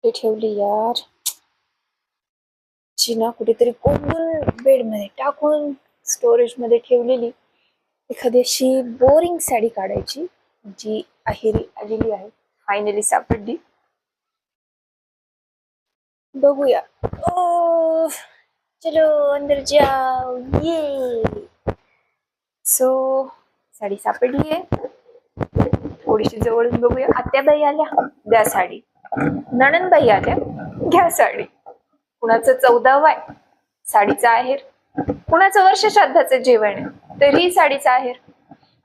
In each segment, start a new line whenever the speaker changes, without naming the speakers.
ते ठेवली यार, चिना कुठेतरी कोंबून बेड मध्ये टाकून स्टोरेज मध्ये ठेवलेली. एखादी अशी बोरिंग साडी काढायची जी अहेरी आलेली आहे, फायनली सापडली. बघूया. ओ चलो अंदर जाओ ये. सो साडी सापडली आहे. थोडीशी जवळून बघूया. आत्याबाई आल्या द्या साडी, नणंदबाई आल्या घ्या साडी. कुणाचं 14व आहे साडीचा आहेर, कुणाचं वर्ष श्राद्धाचं जेवण आहे तरी साडीचा आहेर.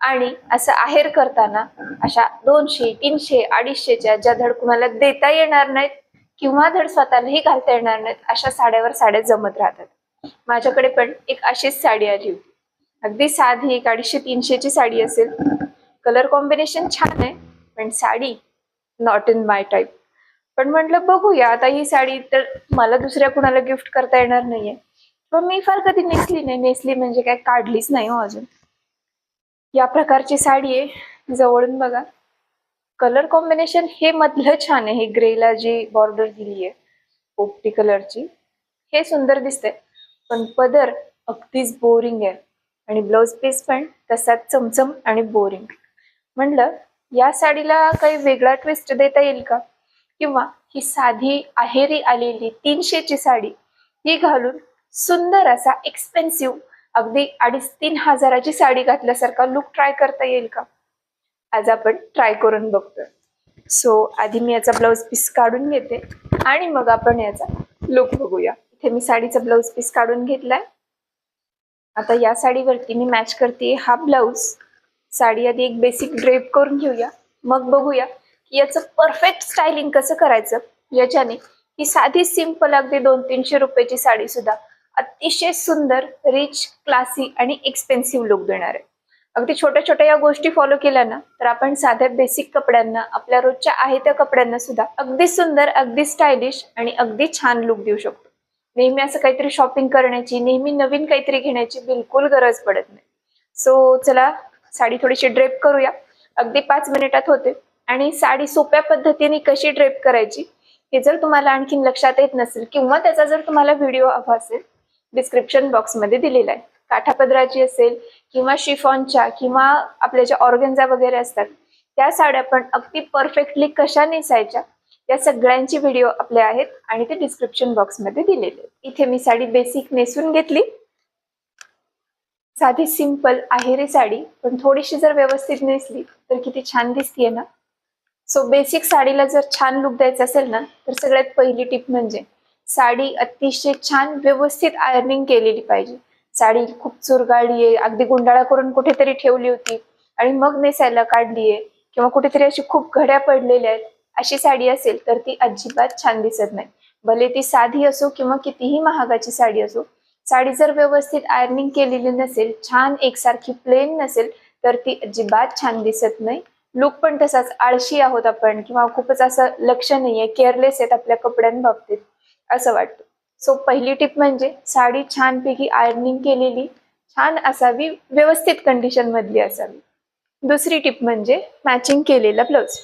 आणि असं आहेर करताना अशा 200, 300, 250च्या ज्या धड कुणाला देता येणार नाहीत किंवा धड स्वतःलाही घालता येणार नाहीत अशा साड्यावर साड्या जमत राहतात. माझ्याकडे पण एक अशीच साडी आली होती. अगदी साधी एक 250-300ची साडी असेल. कलर कॉम्बिनेशन छान आहे पण sari not in my type. पण म्हटलं बघूया आता, ही साडी तर मला दुसऱ्या कुणाला गिफ्ट करता येणार नाहीये, पण मी फार कधी नेसली नाही. नेसली म्हणजे काय, काढलीच नाही हो अजून. या प्रकारची साडी आहे, जवळून बघा. कलर कॉम्बिनेशन हे मधलं छान आहे, ग्रेला जी बॉर्डर दिली आहे पोपटी कलरची, हे सुंदर दिसतंय. पण पदर अगदीच बोरिंग आहे आणि ब्लाउज पीस पण तसाच चमचम आणि बोरिंग. म्हणलं या साडीला काही वेगळा ट्विस्ट देता येईल का, किंवा ही साधी आहेरी आलेली 300ची साडी ही घालून सुंदर असा एक्सपेन्सिव्ह अगदी 2,500-3 हजाराची साडी घातल्यासारखा लुक ट्राय करता येईल का. आज आपण ट्राय करून बघतोय. सो आधी मी याचा ब्लाउज पीस काढून घेते आणि मग आपण याचा लुक बघूया. इथे मी साडीचा ब्लाउज पीस काढून घेतलाय. आता या साडीवरती मी मॅच करते हा ब्लाउज. साडी आधी एक बेसिक ड्रेप करून घेऊया, मग बघूया की याचं परफेक्ट स्टायलिंग कसं करायचं, याच्याने ही साधी सिंपल अगदी 200-300 रुपयाची साडी सुद्धा अतिशय सुंदर, रिच, क्लासी आणि एक्सपेन्सिव्ह लुक देणार आहे. अगदी छोट्या छोट्या या गोष्टी फॉलो केल्या ना तर आपण साध्या बेसिक कपड्यांना, आपल्या रोजच्या आहे त्या कपड्यांना सुद्धा अगदी सुंदर, अगदी स्टायलिश आणि अगदी छान लुक देऊ शकतो. नेहमी असं काहीतरी शॉपिंग करण्याची, नेहमी नवीन काहीतरी घेण्याची बिलकुल गरज पडत नाही. सो चला साडी थोडीशी ड्रेप करूया. अगदी 5 मिनिटात होते. आणि साडी सोप्या पद्धतीने कशी ड्रेप करायची हे जर तुम्हाला आणखीन लक्षात येत नसेल किंवा त्याचा जर तुम्हाला व्हिडिओ हवा असेल, डिस्क्रिप्शन बॉक्स मध्ये दिलेला आहे. काठापदराची असेल किंवा शिफॉनच्या किंवा आपल्या ज्या ऑर्गन्झा वगैरे असतात त्या साड्या पण अगदी परफेक्टली कशा नेसायच्या या सगळ्यांची व्हिडिओ आपले आहेत आणि ते डिस्क्रिप्शन बॉक्स मध्ये दिलेले. इथे मी साडी बेसिक नेसून घेतली. साधी सिंपल आहेरी साडी, पण थोडीशी जर व्यवस्थित नेसली तर किती छान दिसतीये ना. सो बेसिक साडीला जर छान लुक द्यायचा असेल ना तर सगळ्यात पहिली टिप म्हणजे साडी अतिशय छान व्यवस्थित आयर्निंग केलेली पाहिजे. साडी खूप चुरगाळली आहे, अगदी गुंडाळा करून कुठेतरी ठेवली होती आणि मग नेसायला काढलीये, किंवा कुठेतरी अशी खूप घड्या पडलेल्या आहेत, अशी साडी असेल तर ती अजिबात छान दिसत नाही. भले ती साधी असो किंवा कितीही महागाची साडी असो, साडी जर व्यवस्थित आयर्निंग केलेली नसेल, छान एकसारखी प्लेन नसेल तर ती अजिबात छान दिसत नाही. लुक पण तसाच, आळशी आहोत आपण किंवा खूपच असं लक्ष नाहीये, केअरलेस आहेत आपल्या कपड्यांबाबतीत असं वाटतं. सो पहिली टिप म्हणजे साडी छानपैकी आयर्निंग केलेली छान असावी, व्यवस्थित कंडिशन मधली असावी. दुसरी टिप म्हणजे मॅचिंग केलेला ब्लाउज.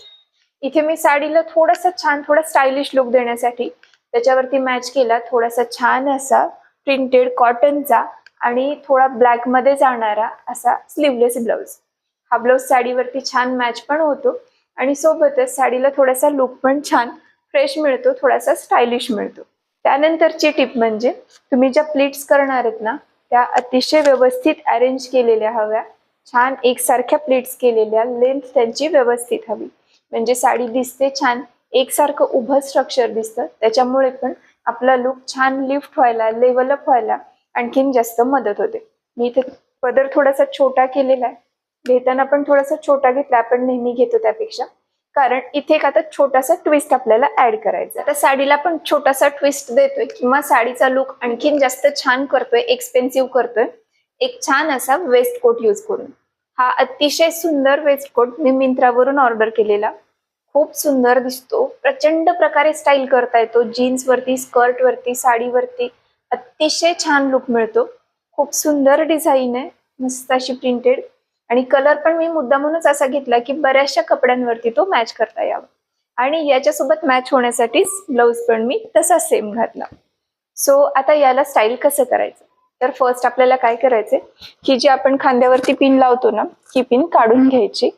इथे मी साडीला थोडासा छान, थोडा स्टायलिश लुक देण्यासाठी त्याच्यावरती मॅच केला थोडासा छान असा प्रिंटेड कॉटनचा आणि थोडा ब्लॅक मध्ये जाणारा असा स्लीवलेस ब्लाउज. हा ब्लाउज साडीवरती छान मॅच पण होतो आणि सोबतच साडीला थोडासा लुक पण छान फ्रेश मिळतो, थोडासा स्टायलिश मिळतो. त्यानंतरची टिप म्हणजे तुम्ही ज्या प्लीट्स करणार आहेत ना त्या अतिशय व्यवस्थित अरेंज केलेल्या हव्या. छान एकसारख्या प्लीट्स केलेल्या, लेंथ त्यांची व्यवस्थित हवी, म्हणजे साडी दिसते छान, एकसारखं उभं स्ट्रक्चर दिसतं. त्याच्यामुळे पण आपला लुक छान लिफ्ट व्हायला, लेवलअप व्हायला आणखीन जास्त मदत होते. मी इथे पदर थोडासा छोटा केलेला आहे. घेताना पण थोडासा छोटा घेतला, आपण नेहमी घेतो त्यापेक्षा, कारण इथे एक आता छोटासा ट्विस्ट आपल्याला ऍड करायचा. आता साडीला पण छोटासा ट्विस्ट देतोय किंवा साडीचा लुक आणखीन जास्त छान करतोय, एक्सपेन्सिव्ह करतोय, एक छान असा वेस्ट कोट यूज करून. हा अतिशय सुंदर वेस्ट कोट मी मिंत्रावरून ऑर्डर केलेला. खूप सुंदर दिसतो, प्रचंड प्रकारे स्टाईल करता येतो, जीन्स वरती, स्कर्ट वरती, साडीवरती अतिशय छान लुक मिळतो. खूप सुंदर डिझाईन आहे, मस्त अशी प्रिंटेड, आणि कलर पण मी मुद्दामूनच असा घेतला की बऱ्याचशा कपड्यांवरती तो मॅच करता यावा. आणि याच्यासोबत मॅच होण्यासाठीच ब्लाऊज पण मी तसा सेम घातला. सो आता याला स्टाईल कसं करायचं, तर फर्स्ट आपल्याला काय करायचंय की जी आपण खांद्यावरती पिन लावतो ना, ही पिन काढून घ्यायची.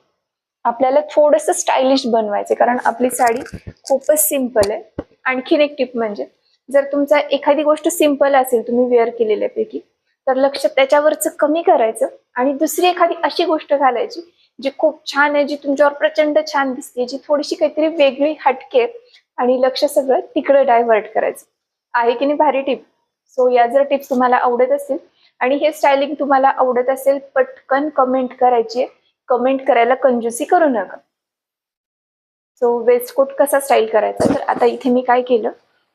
आपल्याला थोडंसं स्टायलिश बनवायचं, कारण आपली साडी खूपच सिंपल आहे. आणखीन एक टिप म्हणजे, जर तुमचा एखादी गोष्ट सिंपल असेल तुम्ही वेअर केलेल्यापैकी, तर लक्ष त्याच्यावरच कमी करायचं आणि दुसरी एखादी अशी गोष्ट घालायची जी खूप छान आहे, जी तुमच्यावर प्रचंड छान दिसते, जी थोडीशी काहीतरी वेगळी हटके, आणि लक्ष सगळं तिकडे डायव्हर्ट करायचं. आहे की नाही भारी टिप? सो या जर टिप्स तुम्हाला आवडत असतील आणि हे स्टायलिंग तुम्हाला आवडत असेल, पटकन कमेंट करायची. कमेंट करायला कंजूसी करू नका. सो वेस्टकोट कसा स्टाईल करायचा, तर आता इथे मी काय केलं,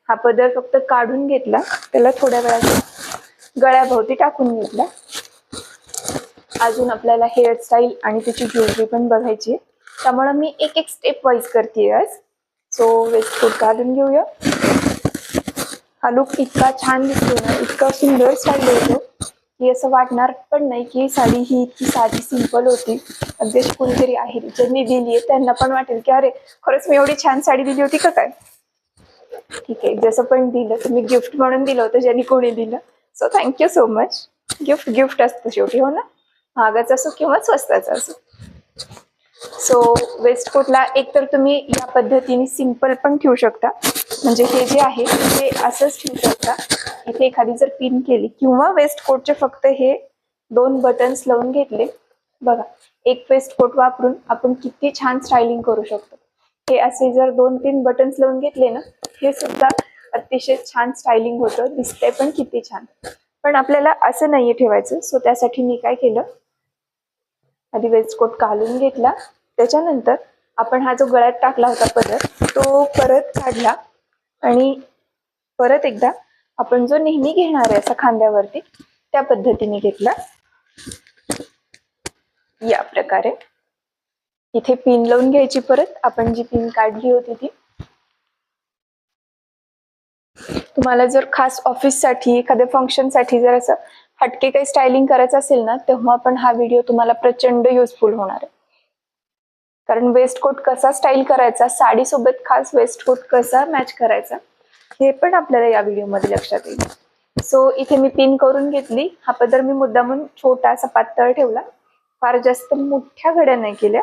हा पदर फक्त काढून घेतला, त्याला थोड्या वेळात गळ्याभोवती टाकून घेतला. अजून आपल्याला हेअरस्टाईल आणि त्याची ज्वेलरी पण बघायची आहे, त्यामुळे मी एक एक स्टेप वाईज करते आज. सो वेस्टकोट घालून घेऊया. हा लुक इतका छान दिसतो ना, इतका सुंदर स्टाईल होतो की असं वाटणार पण नाही की साडी ही इतकी साधी सिंपल होती. अगदी कोणीतरी आहे ज्यांनी दिली आहे त्यांना पण वाटेल की अरे खरंच मी एवढी छान साडी दिली होती का काय. ठीक आहे, जसं पण दिलं तुम्ही गिफ्ट म्हणून दिलं होतं ज्यांनी कोणी दिलं, so thank you so much. Gift असतं शेवटी, हो ना, महागाचं असो किंवा स्वस्ताचं असो. सो वेस्टकोटला एकतर तुम्ही या पद्धतीने सिंपल पण ठेवू शकता, म्हणजे हे जे आहे ते असंच ठेवू शकता. इथे एखादी जर पिन केली, किंवा वेस्टकोटचे फक्त हे 2 बटन्स लावून घेतले. बघा, एक वेस्टकोट वापरून आपण किती छान स्टायलिंग करू शकतो. हे असे जर 2-3 बटन्स लावून घेतले ना, हे सुद्धा अतिशय छान स्टायलिंग होतं, दिसतंय पण किती छान. पण आपल्याला असं नाहीये ठेवायचं. सो त्यासाठी मी काय केलं, आधी वेस्टकोट घालून घेतला, त्याच्यानंतर आपण हा जो गळ्यात टाकला होता पदर तो परत काढला, आणि परत एकदा आपण जो नेहमी घेणार आहे असा खांद्यावरती त्या पद्धतीने घेतला. या प्रकारे इथे पिन लावून घ्यायची, परत आपण जी पिन काढली होती ती. तुम्हाला जर खास ऑफिससाठी एखाद्या फंक्शनसाठी जर असं हटके काही स्टायलिंग करायचं असेल ना, तेव्हा पण हा व्हिडिओ तुम्हाला प्रचंड युजफुल होणार आहे. कारण वेस्टकोट कसा स्टाईल करायचा, साडीसोबत खास वेस्टकोट कसा मॅच करायचा, हे पण आपल्याला या व्हिडिओमध्ये लक्षात येईल. सो इथे मी पिन करून घेतली. हा पदर मी मुद्दामून छोटासा पातळ ठेवला, फार जास्त मोठ्या घड्या नाही केल्या.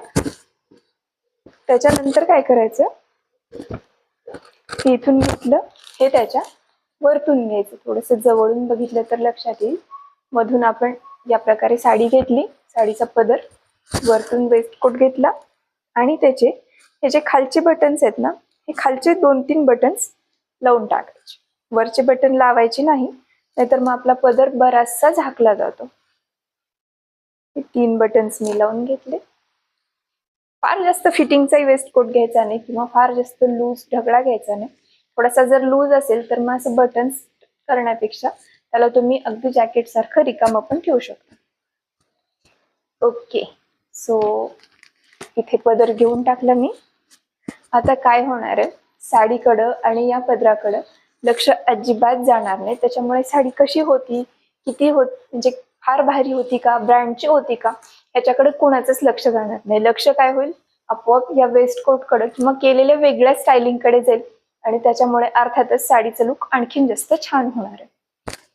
त्याच्यानंतर काय करायचं, इथून घेतलं, हे त्याच्या वरतून घ्यायचं. थोडस जवळून बघितलं तर लक्षात येईल. मधून आपण या प्रकारे साडी घेतली, साडीचा पदर वरतून वेस्टकोट घेतला, आणि त्याचे हे जे खालचे बटन्स आहेत ना, हे खालचे 2-3 बटन्स लावून टाकायचे. वरचे बटन लावायचे नाही, नाहीतर मग आपला पदर बराचसा झाकला जातो. 3 बटन्स मी लावून घेतले. फार जास्त फिटिंगचाही वेस्टकोट घ्यायचा नाही, किंवा फार जास्त लूज ढगळा घ्यायचा नाही. थोडासा जर लूज असेल तर मग असं बटन्स करण्यापेक्षा त्याला तुम्ही अगदी जॅकेट सारखं रिकामं पण ठेवू शकता. ओके, सो इथे पदर घेऊन टाकलं मी. आता काय होणार आहे, साडीकडं आणि या पदराकडं लक्ष अजिबात जाणार नाही. त्याच्यामुळे साडी कशी होती, किती म्हणजे फार भारी होती का, ब्रँडची होती का, ह्याच्याकडे कोणाचंच लक्ष जाणार नाही. लक्ष काय होईल, आपोआप या वेस्टकोटकडे किंवा केलेल्या वेगळ्या स्टायलिंगकडे जाईल, आणि त्याच्यामुळे अर्थातच साडीचं लुक आणखीन जास्त छान होणार आहे.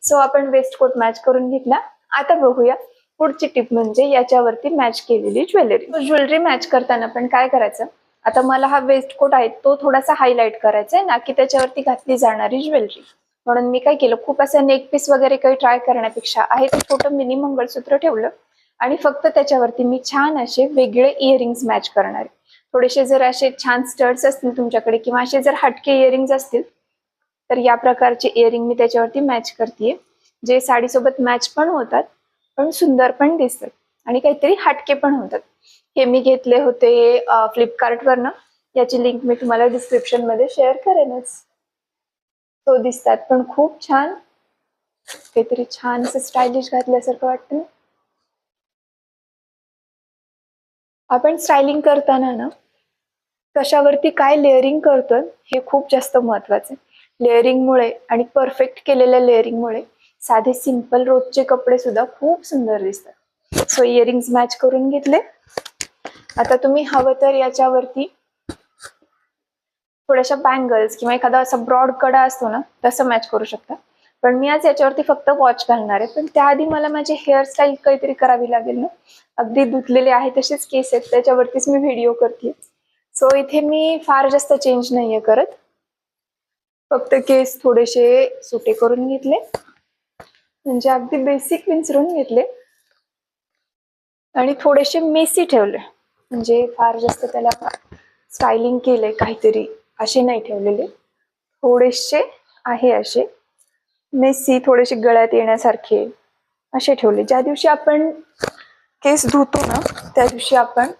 सो आपण वेस्टकोट मॅच करून घेतला. आता बघूया पुढची टिप, म्हणजे याच्यावरती मॅच केलेली ज्वेलरी. ज्वेलरी मॅच करताना पण काय करायचं, आता मला हा वेस्टकोट आहे तो थोडासा हायलाइट करायचा आहे ना, की त्याच्यावरती घातली जाणारी ज्वेलरी. म्हणून मी काय केलं, खूप असं नेक पीस वगैरे काही ट्राय करण्यापेक्षा आहे ते छोटं मिनी मंगळसूत्र ठेवलं, आणि फक्त त्याच्यावरती मी छान असे वेगळे इयरिंग्स मॅच करणार आहे. थोडेसे जर असे छान स्टड्स असतील तुमच्याकडे, किंवा असे जर हटके इयरिंग्स असतील, तर या प्रकारचे इयरिंग मी त्याच्यावरती मॅच करते, जे साडीसोबत मॅच पण होतात, पण सुंदर पण दिसतात, आणि काहीतरी हटके पण होतात. हे मी घेतले होते फ्लिपकार्टवरनं. याची लिंक मी तुम्हाला डिस्क्रिप्शन मध्ये शेअर करेनच. तो दिसतात पण खूप छान, काहीतरी छान असं स्टायलिश घातल्यासारखं वाटतं. आपण स्टायलिंग करताना ना, कशावरती काय लेअरिंग करतोय हे खूप जास्त महत्वाचं आहे. लेअरिंगमुळे आणि परफेक्ट केलेल्या लेअरिंगमुळे साधे सिंपल रोजचे कपडे सुद्धा खूप सुंदर दिसतात. सो इयरिंग्स मॅच करून घेतले. आता तुम्ही हवं तर याच्यावरती थोड्याशा बँगल्स किंवा एखादा असा ब्रॉड कडा असतो ना, तसं मॅच करू शकता. पण मी आज याच्यावरती फक्त वॉच घालणार आहे. पण त्याआधी मला माझी हेअरस्टाईल काहीतरी करावी लागेल ना. अगदी धुतलेले आहे तसेच केस आहेत, त्याच्यावरतीच मी व्हिडिओ करते. सो इथे मी फार जास्त चेंज नाहीये करत, फक्त केस थोडेसे सुटे करून घेतले, म्हणजे अगदी बेसिक विंचरून घेतले आणि थोडेसे मेसी ठेवले, म्हणजे फार जास्त त्याला स्टायलिंग केलंय काहीतरी असे नाही ठेवलेले. थोडेसे आहे असे मेसी, थोडेसे गळ्यात येण्यासारखे असे ठेवले. ज्या दिवशी आपण केस धुतो ना, त्या दिवशी आपण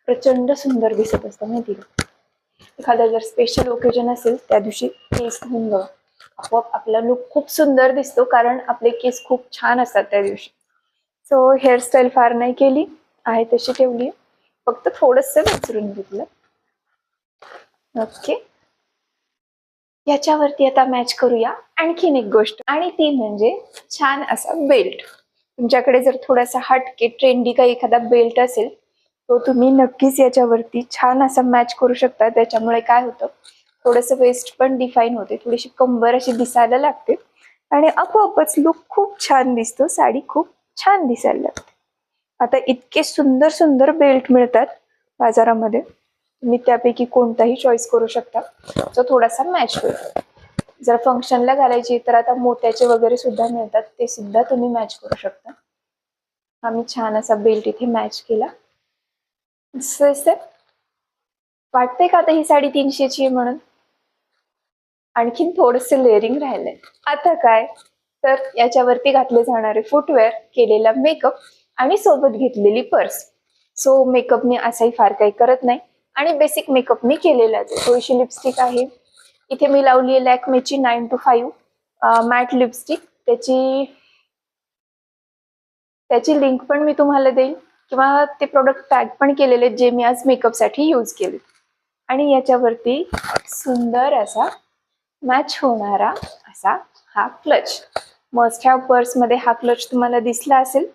प्रचंड सुंदर दिसत असतो माहिती का. एखादा जर स्पेशल ओकेजन असेल त्या दिवशी केस धुवून बघा, आपोआप आपला लुक खूप सुंदर दिसतो, कारण आपले केस खूप छान असतात त्या दिवशी. सो हेअरस्टाईल फार नाही केली, आहे तशी ठेवली, फक्त थोडंसं विचारून घेतलं. ओके, याच्यावरती आता मॅच करूया आणखीन एक गोष्ट, आणि ती म्हणजे छान असा बेल्ट. तुमच्याकडे जर थोडासा हटके ट्रेंडी काही एखादा बेल्ट असेल, तो तुम्ही नक्कीच याच्यावरती छान असा मॅच करू शकता. त्याच्यामुळे काय होतं, थोडंसं वेस्ट पण डिफाईन होते, थोडीशी कंबर अशी दिसायला लागते आणि आपोआपच लुक खूप छान दिसतो, साडी खूप छान दिसायला लागते. आता इतके सुंदर सुंदर बेल्ट मिळतात बाजारामध्ये, तुम्ही त्यापैकी कोणताही चॉईस करू शकता जो थोडासा मॅच होईल. जर फंक्शनला घालायची तर आता मोत्याचे वगैरे सुद्धा मिळतात, ते सुद्धा तुम्ही मॅच करू शकता. आम्ही छान असा बेल्ट इथे मॅच केला. वाटतंय का आता ही साडी 300ची आहे म्हणून? आणखीन थोडस लेअरिंग राहिलंय. आता काय, तर याच्यावरती घातले जाणारे फुटवेअर, केलेला मेकअप आणि सोबत घेतलेली पर्स. सो मेकअप मी असाही फार काही करत नाही आणि बेसिक मेकअप मी केलेलाच आहे. थोडीशी लिपस्टिक आहे इथे मी लावली आहे लॅक्मेची 9 to 5 मॅट लिपस्टिक. त्याची लिंक पण मी तुम्हाला देईन, किंवा ते प्रोडक्ट टॅग पण केलेले जे मी आज मेकअप साठी यूज केले. आणि याच्यावरती सुंदर असा मॅच होणारा असा हा क्लच. मस्ट हॅव पर्स मध्ये हा क्लच तुम्हाला दिसला असेल.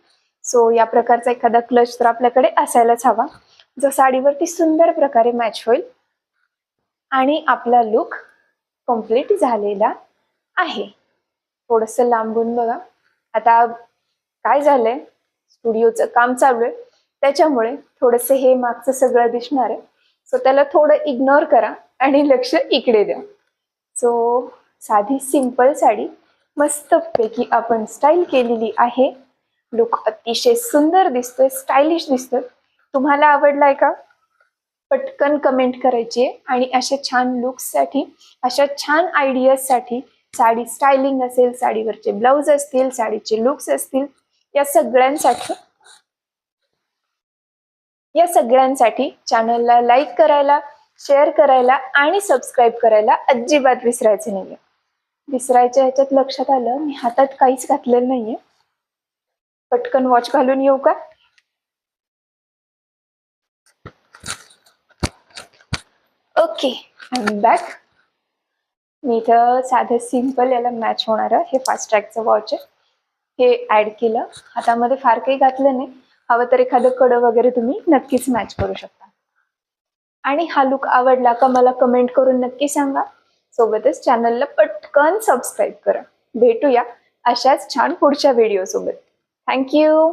सो या प्रकारचा एखादा क्लच तर आपल्याकडे असायलाच हवा, जो साडीवरती सुंदर प्रकारे मॅच होईल आणि आपला लुक कम्प्लीट झालेला आहे. थोडस लांबून बघा. आता काय झालंय, स्टुडिओचं काम चालू आहे, त्याच्यामुळे थोडस हे मागचं सगळं दिसणार आहे. सो त्याला थोडं इग्नोर करा आणि लक्ष इकडे द्या. सो साधी सिंपल साडी मस्तपैकी आपण स्टाईल केलेली आहे. लुक अतिशय सुंदर दिसतोय, स्टायलिश दिसतोय. तुम्हाला आवडलाय का? पटकन कमेंट करायची आहे. आणि अशा छान लुक्ससाठी, अशा छान आयडियाजसाठी, साडी स्टायलिंग असेल, साडीवरचे ब्लाउज असतील, साडीचे लुक्स असतील, या सगळ्यांसाठी चॅनलला लाईक करायला, शेअर करायला आणि सबस्क्राईब करायला अजिबात विसरायचं नाहीये. विसरायच्या ह्याच्यात लक्षात आलं, मी हातात काहीच घातलेलं नाहीये. पटकन वॉच घालून येऊ का? Okay, I am back. मी इथं साधं सिंपल याला मॅच होणारं हे फास्ट ट्रॅकचं वॉच आहे, हे ऍड केलं. हातामध्ये फार काही घातलं नाही. हवं तर एखादं कडं वगैरे तुम्ही नक्कीच मॅच करू शकता. आणि हा लुक आवडला का मला कमेंट करून नक्की सांगा. सोबतच चॅनलला पटकन सबस्क्राईब करा. भेटूया अशाच छान पुढच्या व्हिडिओ सोबत. थँक्यू.